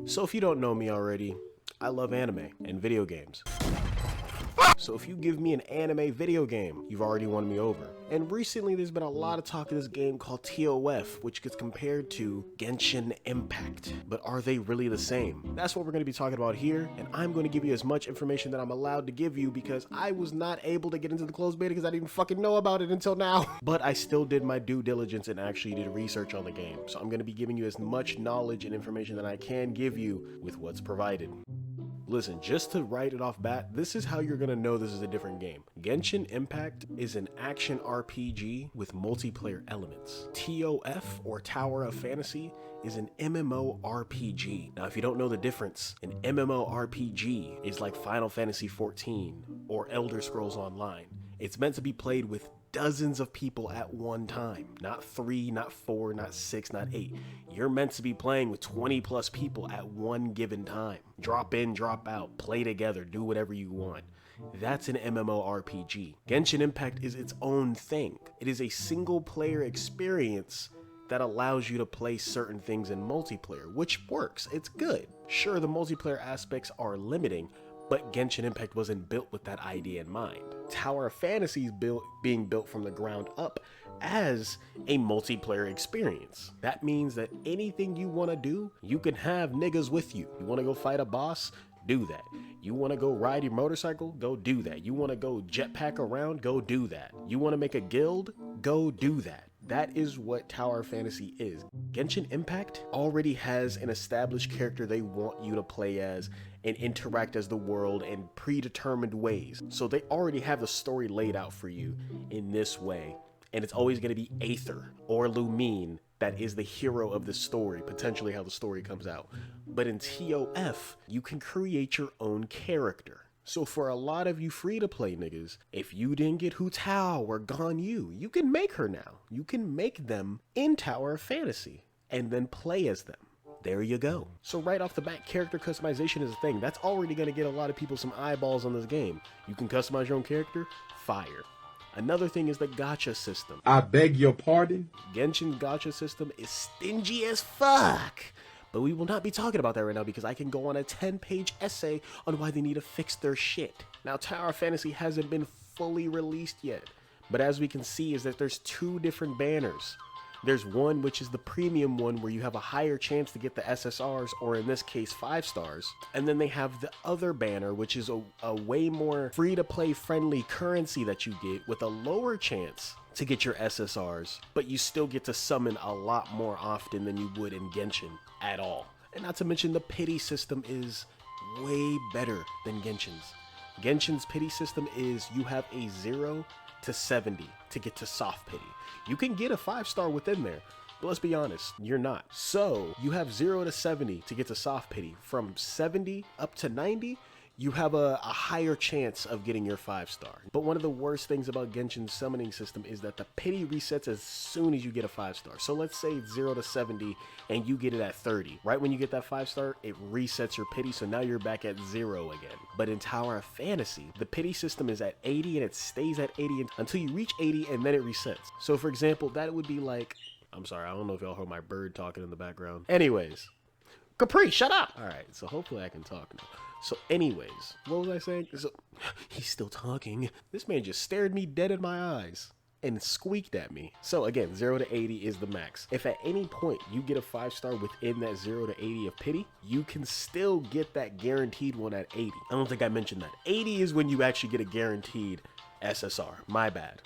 So if you don't know me already, I love anime and video games. So if you give me an anime video game, you've already won me over. And recently there's been a lot of talk of this game called TOF, which gets compared to Genshin Impact. But are they really the same? That's what we're going to be talking about here, and I'm going to give you as much information that I'm allowed to give you because I was not able to get into the closed beta because I didn't even fucking know about it until now. But I still did my due diligence and actually did research on the game. So I'm going to be giving you as much knowledge and information that I can give you with what's provided. Listen, just to write it off bat, this is how you're gonna know this is a different game. Genshin Impact is an action RPG with multiplayer elements. TOF, or Tower of Fantasy, is an MMORPG. Now, if you don't know the difference, an MMORPG is like Final Fantasy XIV or Elder Scrolls Online. It's meant to be played with dozens of people at one time. Not 3, not 4, not 6, not 8. You're meant to be playing with 20 plus people at one given time. Drop in, drop out, play together, do whatever you want. That's an MMORPG. Genshin Impact is its own thing. It is a single player experience that allows you to play certain things in multiplayer, which works. It's good. Sure, the multiplayer aspects are limiting, but Genshin Impact wasn't built with that idea in mind. Tower of Fantasy is being built from the ground up as a multiplayer experience. That means that anything you want to do, you can have niggas with you. You want to go fight a boss? Do that. You want to go ride your motorcycle? Go do that. You want to go jetpack around? Go do that. You want to make a guild? Go do that. That is what Tower of Fantasy is. Genshin Impact already has an established character they want you to play as and interact as the world in predetermined ways. So they already have the story laid out for you in this way. And it's always going to be Aether or Lumine that is the hero of the story, potentially how the story comes out. But in TOF, you can create your own character. So for a lot of you free-to-play niggas, if you didn't get Hu Tao or Gon Yu, you can make her now. You can make them in Tower of Fantasy and then play as them. There you go. So right off the bat, character customization is a thing. That's already going to get a lot of people some eyeballs on this game. You can customize your own character? Fire. Another thing is the gacha system. I beg your pardon? Genshin's gacha system is stingy as fuck. But we will not be talking about that right now because I can go on a 10-page essay on why they need to fix their shit. Now, Tower of Fantasy hasn't been fully released yet, but as we can see is that there's two different banners. There's one which is the premium one where you have a higher chance to get the SSRs, or in this case 5 stars. And then they have the other banner which is a way more free-to-play friendly currency that you get with a lower chance to get your SSRs, but you still get to summon a lot more often than you would in Genshin at all. And not to mention the pity system is way better than Genshin's. Genshin's pity system is you have a 0 to 70 to get to soft pity. You can get a 5-star within there, but let's be honest, you're not. So you have 0 to 70 to get to soft pity. From 70 up to 90, you have a higher chance of getting your 5-star. But one of the worst things about Genshin's summoning system is that the pity resets as soon as you get a 5-star. So let's say it's 0 to 70 and you get it at 30. Right when you get that 5-star, it resets your pity, so now you're back at 0 again. But in Tower of Fantasy, the pity system is at 80 and it stays at 80 until you reach 80 and then it resets. So for example, that would be like, I'm sorry, I don't know if y'all heard my bird talking in the background. Anyways, Capri, shut up! Alright, so hopefully I can talk now. So anyways, what was I saying? So, he's still talking. This man just stared me dead in my eyes and squeaked at me. So again, 0 to 80 is the max. If at any point you get a 5-star within that 0 to 80 of pity, you can still get that guaranteed one at 80. I don't think I mentioned that. 80 is when you actually get a guaranteed SSR. My bad.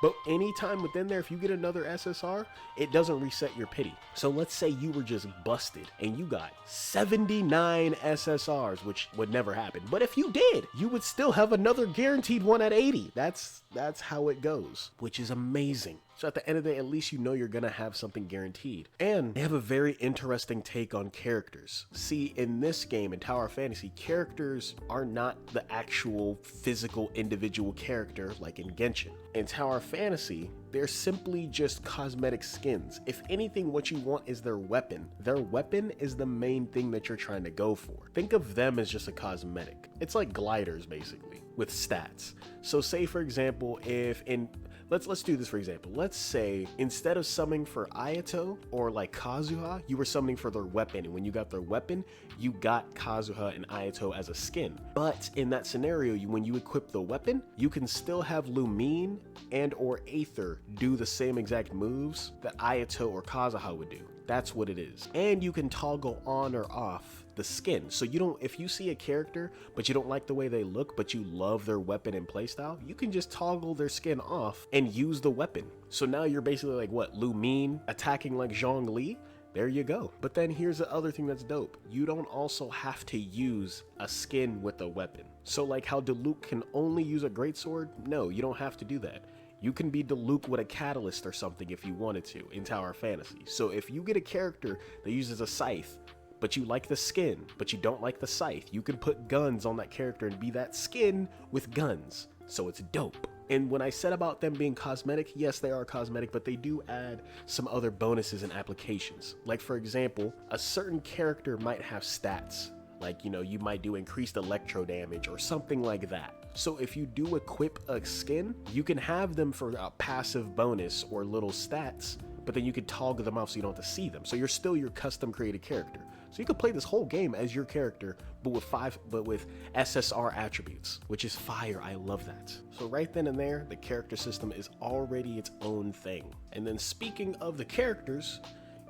But anytime within there, if you get another SSR, it doesn't reset your pity. So let's say you were just busted and you got 79 SSRs, which would never happen. But if you did, you would still have another guaranteed one at 80. That's how it goes, which is amazing. So at the end of the day, at least you know you're gonna have something guaranteed. And they have a very interesting take on characters. See, in this game, in Tower of Fantasy, characters are not the actual physical individual character like in Genshin. In Tower of Fantasy, they're simply just cosmetic skins. If anything, what you want is their weapon. Their weapon is the main thing that you're trying to go for. Think of them as just a cosmetic. It's like gliders, basically, with stats. So say, for example, if in let's do this for example. Let's say instead of summoning for Ayato or like Kazuha, you were summoning for their weapon, and when you got their weapon, you got Kazuha and Ayato as a skin. But in that scenario, when you equip the weapon, you can still have Lumine and or Aether do the same exact moves that Ayato or Kazuha would do. That's what it is. And you can toggle on or off the skin. So you don't, if you see a character, but you don't like the way they look, but you love their weapon and playstyle, you can just toggle their skin off and use the weapon. So now you're basically like what, Lumine attacking like Zhongli? There you go. But then here's the other thing that's dope. You don't also have to use a skin with a weapon. So like how Diluc can only use a greatsword? No, you don't have to do that. You can be Diluc with a catalyst or something if you wanted to in Tower of Fantasy. So if you get a character that uses a scythe, but you like the skin, but you don't like the scythe, you can put guns on that character and be that skin with guns. So it's dope. And when I said about them being cosmetic, yes, they are cosmetic, but they do add some other bonuses and applications. Like for example, a certain character might have stats. Like, you know, you might do increased electro damage or something like that. So if you do equip a skin, you can have them for a passive bonus or little stats, but then you could toggle them off so you don't have to see them. So you're still your custom created character. So you could play this whole game as your character, but with SSR attributes, which is fire. I love that. So right then and there, the character system is already its own thing. And then speaking of the characters,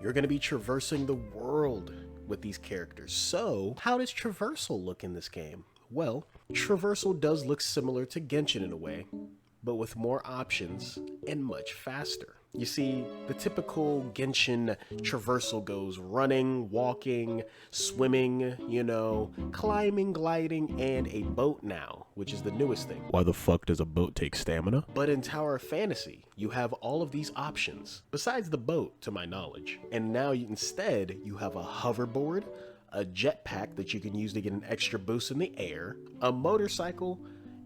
you're going to be traversing the world with these characters. So how does Traversal look in this game? Well, Traversal does look similar to Genshin in a way, but with more options and much faster. You see, the typical Genshin traversal goes running, walking, swimming, you know, climbing, gliding, and a boat now, which is the newest thing. Why the fuck does a boat take stamina? But in Tower of Fantasy, you have all of these options, besides the boat, to my knowledge. And now instead, you have a hoverboard, a jetpack that you can use to get an extra boost in the air, a motorcycle,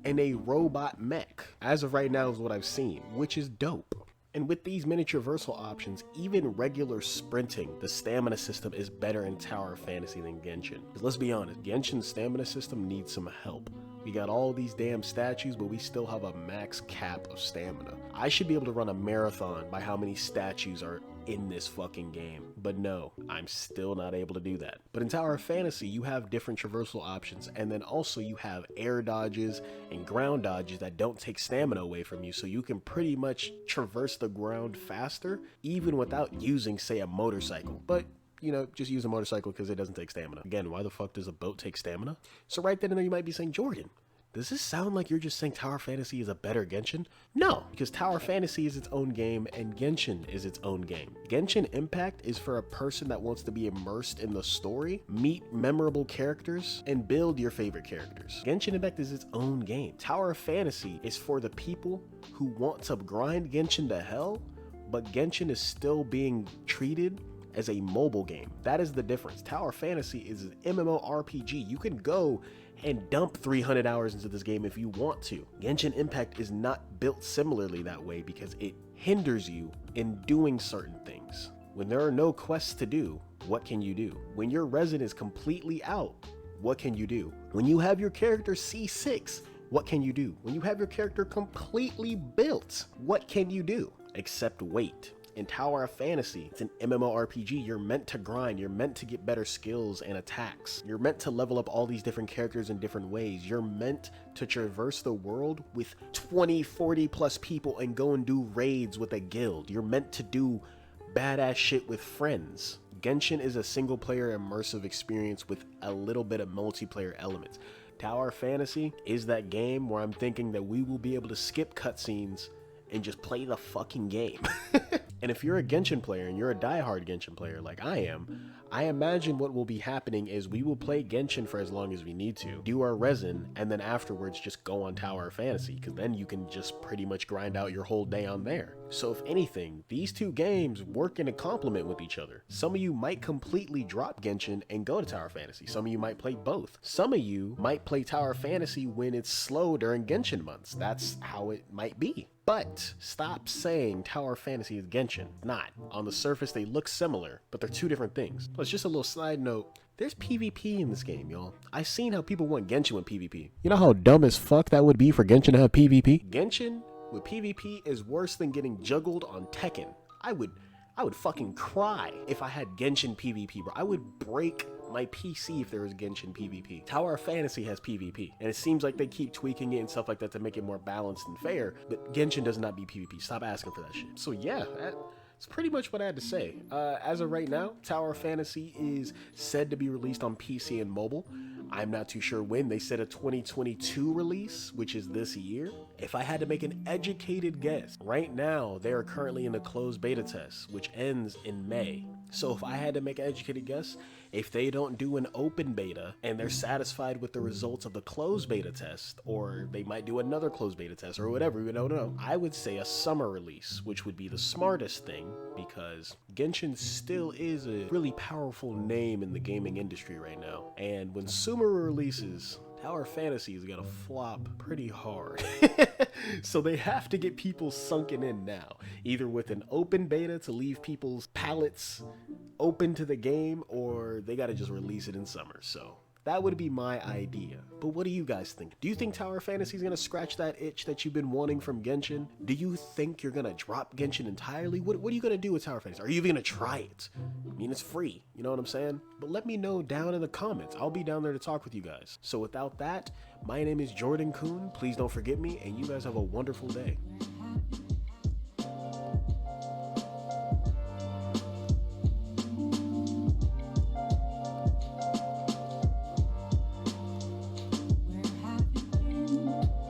and a robot mech. As of right now is what I've seen, which is dope. And with these mini traversal options, even regular sprinting, the stamina system is better in Tower of Fantasy than Genshin. Because let's be honest, Genshin's stamina system needs some help. We got all these damn statues, but we still have a max cap of stamina. I should be able to run a marathon by how many statues are in this fucking game. But no, I'm still not able to do that. But in Tower of Fantasy, you have different traversal options, and then also you have air dodges and ground dodges that don't take stamina away from you, so you can pretty much traverse the ground faster, even without using, say, a motorcycle. But you know, just use a motorcycle because it doesn't take stamina. Again, why the fuck does a boat take stamina? So right then and there you might be saying, Jordan, does this sound like you're just saying Tower Fantasy is a better Genshin? No, because Tower Fantasy is its own game and Genshin is its own game. Genshin Impact is for a person that wants to be immersed in the story, meet memorable characters, and build your favorite characters. Genshin Impact is its own game. Tower of Fantasy is for the people who want to grind Genshin to hell, but Genshin is still being treated as a mobile game. That is the difference. Tower Fantasy is an MMORPG. You can go and dump 300 hours into this game if you want to. Genshin Impact is not built similarly that way because it hinders you in doing certain things. When there are no quests to do, what can you do? When your resin is completely out, what can you do? When you have your character C6, what can you do? When you have your character completely built, what can you do? Except wait. In Tower of Fantasy, it's an MMORPG. You're meant to grind. You're meant to get better skills and attacks. You're meant to level up all these different characters in different ways. You're meant to traverse the world with 20, 40 plus people and go and do raids with a guild. You're meant to do badass shit with friends. Genshin is a single player immersive experience with a little bit of multiplayer elements. Tower of Fantasy is that game where I'm thinking that we will be able to skip cutscenes and just play the fucking game. And if you're a Genshin player and you're a diehard Genshin player like I am, I imagine what will be happening is we will play Genshin for as long as we need to, do our resin, and then afterwards just go on Tower of Fantasy, because then you can just pretty much grind out your whole day on there. So if anything, these two games work in a complement with each other. Some of you might completely drop Genshin and go to Tower of Fantasy. Some of you might play both. Some of you might play Tower of Fantasy when it's slow during Genshin months. That's how it might be. But stop saying Tower of Fantasy is Genshin. Not. On the surface, they look similar, but they're two different things. Plus, just a little side note, there's PvP in this game, y'all. I seen how people want Genshin with PvP. You know how dumb as fuck that would be for Genshin to have PvP? Genshin with PvP is worse than getting juggled on Tekken. I would fucking cry if I had Genshin PvP, bro. I would break my PC if there was Genshin PvP. Tower of Fantasy has PvP, and it seems like they keep tweaking it and stuff like that to make it more balanced and fair, but Genshin does not be PvP. Stop asking for that shit. So yeah, that's pretty much what I had to say. As of right now, Tower of Fantasy is said to be released on PC and mobile. I'm not too sure when. They said a 2022 release, which is this year. If I had to make an educated guess, right now they are currently in a closed beta test, which ends in May. So if I had to make an educated guess, if they don't do an open beta and they're satisfied with the results of the closed beta test, or they might do another closed beta test or whatever, we don't know, I would say a summer release, which would be the smartest thing because Genshin still is a really powerful name in the gaming industry right now. And when Sumeru releases, Tower of Fantasy is gonna flop pretty hard. So they have to get people sunken in now, either with an open beta to leave people's palates open to the game, or they gotta just release it in summer. So that would be my idea. But what do you guys think? Do you think Tower of Fantasy is gonna scratch that itch that you've been wanting from Genshin? Do you think you're gonna drop Genshin entirely? What are you gonna do with Tower of Fantasy? Are you even gonna try it? I mean, it's free, you know what I'm saying? But let me know down in the comments. I'll be down there to talk with you guys. So without that, my name is Jordan Kuhn. Please don't forget me, and you guys have a wonderful day.